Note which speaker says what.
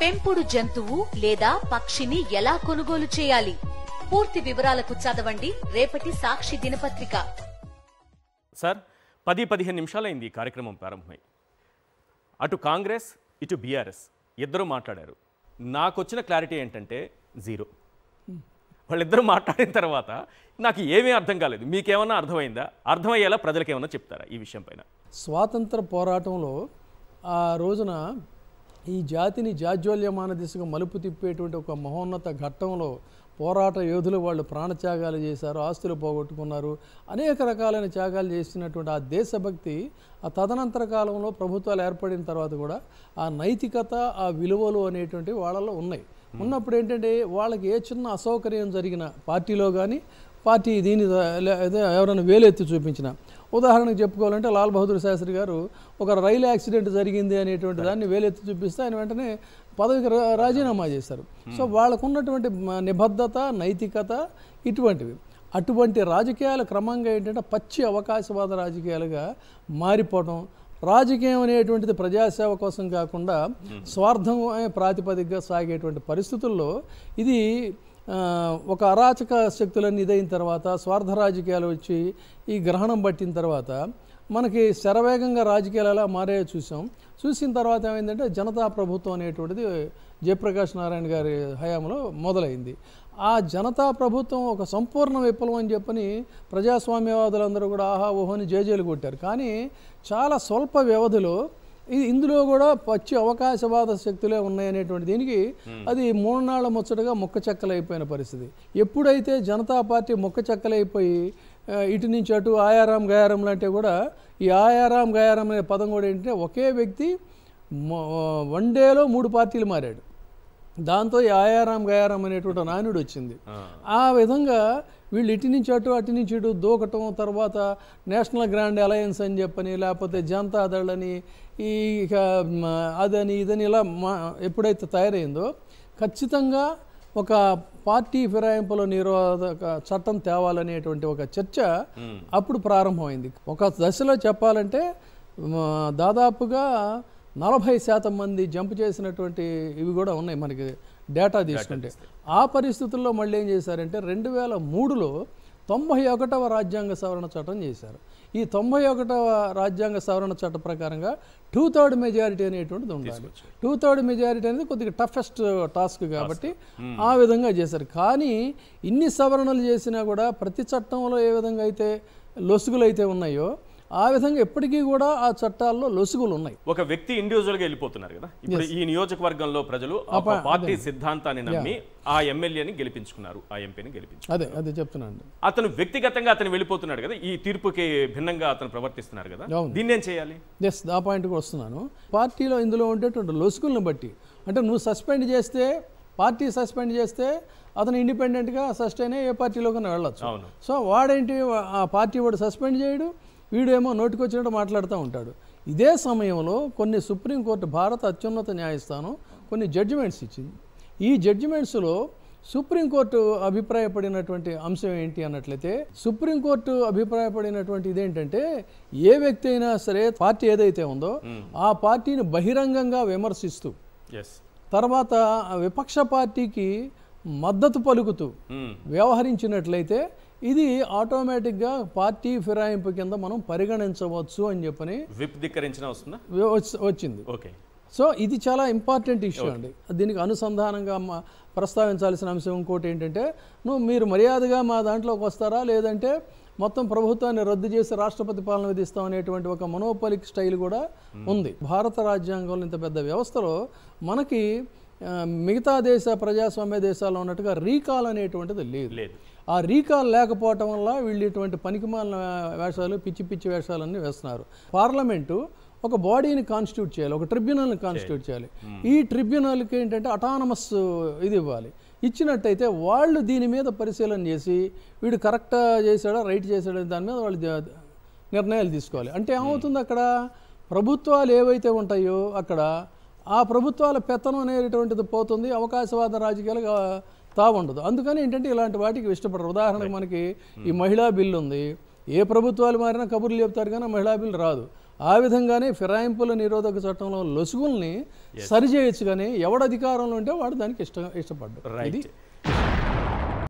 Speaker 1: పెంపుడు జంతువు లేదా పక్షిని ఎలా కొనుగోలు చేయాలి? పూర్తి వివరాలకు చదవండి రేపటి సాక్షి దినపత్రిక.
Speaker 2: సార్ 10-15 నిమిషాలైంది ఈ కార్యక్రమం ప్రారంభమై. అటు కాంగ్రెస్ ఇటు బీఆర్ఎస్ ఇద్దరు మాట్లాడారు. నాకు వచ్చిన క్లారిటీ ఏంటంటే జీరో. వాళ్ళిద్దరూ మాట్లాడిన తర్వాత నాకు ఏమీ అర్థం కాలేదు. మీకేమన్నా అర్థమైందా? అర్థమయ్యేలా ప్రజలకు ఏమన్నా చెప్తారా ఈ విషయం పైన?
Speaker 3: స్వాతంత్ర పోరాటంలో ఆ రోజున ఈ జాతిని జాజ్వల్యమాన దిశగా మలుపు తిప్పేటువంటి ఒక మహోన్నత ఘట్టంలో పోరాట యోధులు వాళ్ళు ప్రాణత్యాగాలు చేశారు, ఆస్తులు పోగొట్టుకున్నారు, అనేక రకాలైన త్యాగాలు చేసినటువంటి ఆ దేశభక్తి ఆ తదనంతర కాలంలో ప్రభుత్వాలు ఏర్పడిన తర్వాత కూడా ఆ నైతికత, ఆ విలువలు అనేటువంటివి వాళ్ళలో ఉన్నాయి. ఉన్నప్పుడు ఏంటంటే వాళ్ళకి ఏ చిన్న అసౌకర్యం జరిగినా పార్టీలో కానీ పార్టీ దీని ఎవరైనా వేలెత్తి చూపించిన, ఉదాహరణకు చెప్పుకోవాలంటే లాల్ బహదూర్ శాస్త్రి గారు ఒక రైలు యాక్సిడెంట్ జరిగింది అనేటువంటి దాన్ని వేలెత్తి చూపిస్తే ఆయన వెంటనే పదవికి రాజీనామా చేశారు. సో వాళ్ళకు ఉన్నటువంటి నిబద్ధత, నైతికత ఇటువంటివి. అటువంటి రాజకీయాలు క్రమంగా ఏంటంటే పచ్చి అవకాశవాద రాజకీయాలుగా మారిపోవడం, రాజకీయం అనేటువంటిది ప్రజాసేవ కోసం కాకుండా స్వార్థం ప్రాతిపదికగా సాగేటువంటి పరిస్థితుల్లో ఇది ఒక అరాచక శక్తులన్నీ ఇదైన తర్వాత స్వార్థ రాజకీయాలు వచ్చి ఈ గ్రహణం పట్టిన తర్వాత మనకి శరవేగంగా రాజకీయాలు ఎలా మారాయో చూసిన తర్వాత ఏమైందంటే జనతా ప్రభుత్వం అనేటువంటిది జయప్రకాష్ నారాయణ గారి హయాంలో మొదలైంది. ఆ జనతా ప్రభుత్వం ఒక సంపూర్ణ విప్లవం అని చెప్పని ప్రజాస్వామ్యవాదులందరూ కూడా ఆహా ఓహోని జేజేలు కొట్టారు. కానీ చాలా స్వల్ప వ్యవధిలో ఇందులో కూడా పచ్చి అవకాశవాద శక్తులే ఉన్నాయనేటువంటి దీనికి అది 3 నాళ్ల ముచ్చటగా మొక్క చెక్కలైపోయిన పరిస్థితి. ఎప్పుడైతే జనతా పార్టీ మొక్క చెక్కలైపోయి ఇటు నుంచి అటు ఆయారాం గయారం లాంటివి కూడా, ఈ ఆయారాం గయారం అనే పదం కూడా ఏంటంటే ఒకే వ్యక్తి వన్ డేలో 3 పార్టీలు మారాడు. దాంతో ఈ ఆయారాం గయారం అనేటువంటి నానుడు వచ్చింది. ఆ విధంగా వీళ్ళు ఇటు నుంచి అటు అటు నుంచి ఇటు దూకటం, తర్వాత నేషనల్ గ్రాండ్ అలయన్స్ అని చెప్పని, లేకపోతే జనతాదళ్ అని, ఈ అదని ఇదని ఇలా ఎప్పుడైతే తయారైందో ఖచ్చితంగా ఒక పార్టీ ఫిరాయింపుల నిరోధక చట్టం తేవాలనేటువంటి ఒక చర్చ అప్పుడు ప్రారంభమైంది. ఒక దశలో చెప్పాలంటే దాదాపుగా 40% మంది జంప్ చేసినటువంటి ఇవి కూడా ఉన్నాయి మనకి డేటా తీసుకుంటే. ఆ పరిస్థితుల్లో మళ్ళీ ఏం చేశారంటే 2003లో 91వ రాజ్యాంగ సవరణ చట్టం చేశారు. ఈ 91వ రాజ్యాంగ సవరణ చట్టం ప్రకారంగా 2/3 మెజారిటీ అనేటువంటిది ఉండాలి. 2/3 మెజారిటీ అనేది కొద్దిగా టఫెస్ట్ టాస్క్ కాబట్టి ఆ విధంగా చేశారు. కానీ ఇన్ని సవరణలు చేసినా కూడా ప్రతి చట్టంలో ఏ విధంగా అయితే లొసుగులు అయితే ఉన్నాయో ఆ విధంగా ఎప్పటికీ కూడా ఆ చట్టాల్లో లొసుగులు ఉన్నాయి.
Speaker 2: ఒక వ్యక్తి ఇండివిజువల్గా వెళ్ళిపోతున్నారు కదా. ఇప్పుడు ఈ నియోజకవర్గంలో ప్రజలు పార్టీ సిద్ధాంతాన్ని నమ్మి ఆ ఎమ్మెల్యేని గెలిపించుకున్నారు, ఆ ఎంపీని గెలిపించుకున్నారు.
Speaker 3: అదే చెప్తున్నాను.
Speaker 2: అతను వ్యక్తిగతంగా అతను వెళ్ళిపోతున్నాడు కదా, ఈ తీర్పుకి భిన్నంగా అతను ప్రవర్తిస్తున్నారు కదా, దీన్ని ఏం చేయాలి?
Speaker 3: ఎస్, ఆ పాయింట్కి వస్తున్నాను. పార్టీలో ఇందులో ఉండేటువంటి లొసుగులను బట్టి, అంటే నువ్వు సస్పెండ్ చేస్తే, పార్టీ సస్పెండ్ చేస్తే అతను ఇండిపెండెంట్గా సస్టైన్ అయ్యి ఏ పార్టీలోకైనా వెళ్ళొచ్చు. సో వాడేంటి, ఆ పార్టీ వాడు సస్పెండ్ చేయడు, వీడేమో నోటికొచ్చినట్టు మాట్లాడుతూ ఉంటాడు. ఇదే సమయంలో కొన్ని సుప్రీంకోర్టు, భారత అత్యున్నత న్యాయస్థానం కొన్ని జడ్జిమెంట్స్ ఇచ్చింది. ఈ జడ్జిమెంట్స్లో సుప్రీంకోర్టు అభిప్రాయపడినటువంటి అంశం ఏంటి అన్నట్లయితే, సుప్రీంకోర్టు అభిప్రాయపడినటువంటి ఇదేంటంటే ఏ వ్యక్తి అయినా సరే పార్టీ ఏదైతే ఉందో ఆ పార్టీని బహిరంగంగా విమర్శిస్తూ తర్వాత విపక్ష పార్టీకి మద్దతు పలుకుతూ వ్యవహరించినట్లయితే ఇది ఆటోమేటిక్గా పార్టీ ఫిరాయింపు కింద మనం పరిగణించవచ్చు అని చెప్పని వచ్చింది. సో ఇది చాలా ఇంపార్టెంట్ ఇష్యూ అండి. దీనికి అనుసంధానంగా ప్రస్తావించాల్సిన అంశం ఇంకోటి ఏంటంటే, మీరు మర్యాదగా మా దాంట్లోకి వస్తారా, లేదంటే మొత్తం ప్రభుత్వాన్ని రద్దు చేసి రాష్ట్రపతి పాలన విధిస్తాం అనేటువంటి ఒక మొనోపాలిక్ స్టైల్ కూడా ఉంది. భారత రాజ్యాంగంలో ఇంత పెద్ద వ్యవస్థలో మనకి మిగతా ప్రజాస్వామ్య దేశాల్లో ఉన్నట్టుగా రీకాల్ అనేటువంటిది లేదు. ఆ రీకాల్ లేకపోవటం వల్ల వీళ్ళు ఇటువంటి పనికిమాలిన వేషాలు, పిచ్చి పిచ్చి వేషాలన్నీ వేస్తున్నారు. పార్లమెంటు ఒక బాడీని కాన్స్టిట్యూట్ చేయాలి, ఒక ట్రిబ్యునల్ని కాన్స్టిట్యూట్ చేయాలి. ఈ ట్రిబ్యునల్కి ఏంటంటే అటానమస్ ఇది ఇవ్వాలి. ఇచ్చినట్టయితే వాళ్ళు దీని మీద పరిశీలన చేసి వీడు కరెక్ట్ చేశాడా, రైట్ చేశాడా దాని మీద వాళ్ళు నిర్ణయాలు తీసుకోవాలి. అంటే ఏమవుతుంది, అక్కడ ప్రభుత్వాలు ఏవైతే ఉంటాయో అక్కడ ఆ ప్రభుత్వాల పెత్తనం అనేటువంటిది పోతుంది, అవకాశవాద రాజకీయాలుగా తావుండదు. అందుకని ఏంటంటే ఇలాంటి వాటికి ఇష్టపడరు. ఉదాహరణకు మనకి ఈ మహిళా బిల్లు ఉంది. ఏ ప్రభుత్వాలు మారినా కబుర్లు చెప్తారు కానీ మహిళా బిల్లు రాదు. ఆ విధంగానే ఫిరాయింపుల నిరోధక చట్టంలో లొసుగుల్ని సరిచేయచ్చు, కానీ ఎవడు అధికారంలో ఉంటే వాడు దానికి ఇష్టపడ్డాడు.
Speaker 2: రైట్.